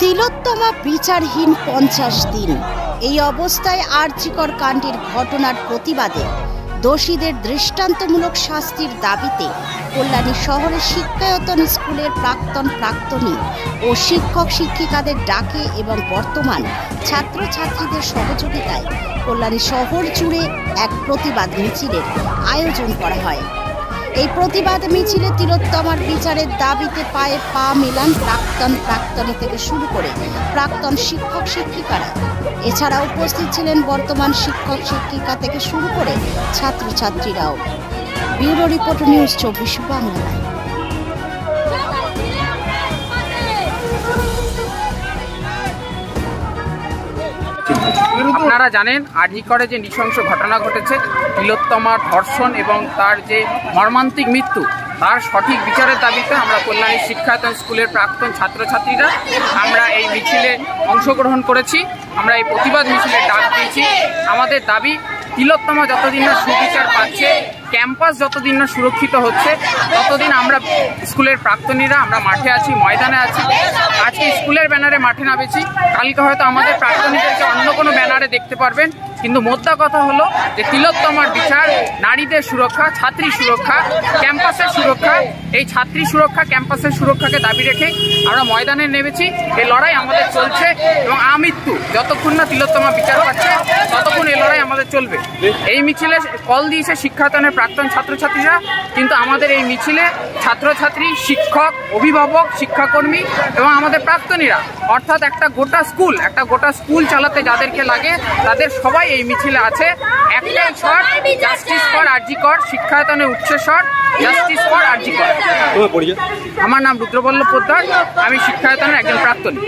তিলোত্তমা বিচারহীন 50 দিন। এই অবস্থায় আরজিকর কাণ্ডের ঘটনার প্রতিবাদে দোষীদের দৃষ্টান্তমূলক শাস্তির দাবিতে কল্যাণী শহরের শিক্ষায়তন স্কুলের প্রাক্তনী ও শিক্ষক শিক্ষিকাদের ডাকে এবং বর্তমান ছাত্রছাত্রীদের সহযোগিতায় কল্যাণী শহর জুড়ে এক প্রতিবাদ মিছিলের আয়োজন করা হয়। এই প্রতিবাদ মিছিলে তিলোত্তমার বিচারের দাবিতে পায়ে পা মেলান প্রাক্তনী থেকে শুরু করে প্রাক্তন শিক্ষক শিক্ষিকারা। এছাড়া উপস্থিত ছিলেন বর্তমান শিক্ষক শিক্ষিকা থেকে শুরু করে ছাত্রছাত্রীরাও। Bureau report, news 24 Bangla. আপনারা জানেন আরজিকরে যে নৃশংস ঘটনা ঘটেছে, তিলোত্তমার ধর্ষণ এবং তার যে মর্মান্তিক মৃত্যু, তার সঠিক বিচারের দাবিতে আমরা কল্যাণী শিক্ষায়তন স্কুলের প্রাক্তন ছাত্রছাত্রীরা আমরা এই মিছিলে অংশগ্রহণ করেছি। আমরা এই প্রতিবাদ মিছিলের ডাক দিয়েছি। আমাদের দাবি, তিলোত্তমা যতদিন না সুবিচার পাচ্ছে, ক্যাম্পাস যতদিন না সুরক্ষিত হচ্ছে, ততদিন আমরা স্কুলের প্রাক্তনীরা আমরা মাঠে আছি, ময়দানে আছি। আজকে স্কুলের ব্যানারে মাঠে নামেছি, কালকে হয়তো আমাদের প্রাক্তনীদেরকে অন্য কোনো ব্যানারে দেখতে পারবেন। কিন্তু মোদ্দা কথা হলো যে তিলোত্তমার বিচার, নারীদের সুরক্ষা, ছাত্রী সুরক্ষা, ক্যাম্পাসের সুরক্ষা, এই ছাত্রী সুরক্ষা, ক্যাম্পাসের সুরক্ষাকে দাবি রেখে আমরা ময়দানে নেমেছি। এই লড়াই আমাদের চলছে এবং আমৃত্যু যতক্ষণ না তিলোত্তমা বিচার পাচ্ছে ততক্ষণ এই লড়াই আমাদের চলবে। এই মিছিলে কল দিয়েছে শিক্ষায়তনের প্রাক্তন ছাত্রছাত্রীরা, কিন্তু আমাদের এই মিছিলে ছাত্রছাত্রী, শিক্ষক, অভিভাবক, শিক্ষাকর্মী এবং আমাদের প্রাক্তনীরা, অর্থাৎ একটা গোটা স্কুল চালাতে যাদেরকে লাগে তাদের সবাই এই মিছিলে আছে। একটাই স্বর, জাস্টিস ফর আরজিকর। শিক্ষায়তনের উচ্চস্বর, জাস্টিস ফর আরজিকর। আমার নাম রুদ্রবল্লভ পোদ্দার, আমি শিক্ষায়তনের একজন প্রাক্তনী।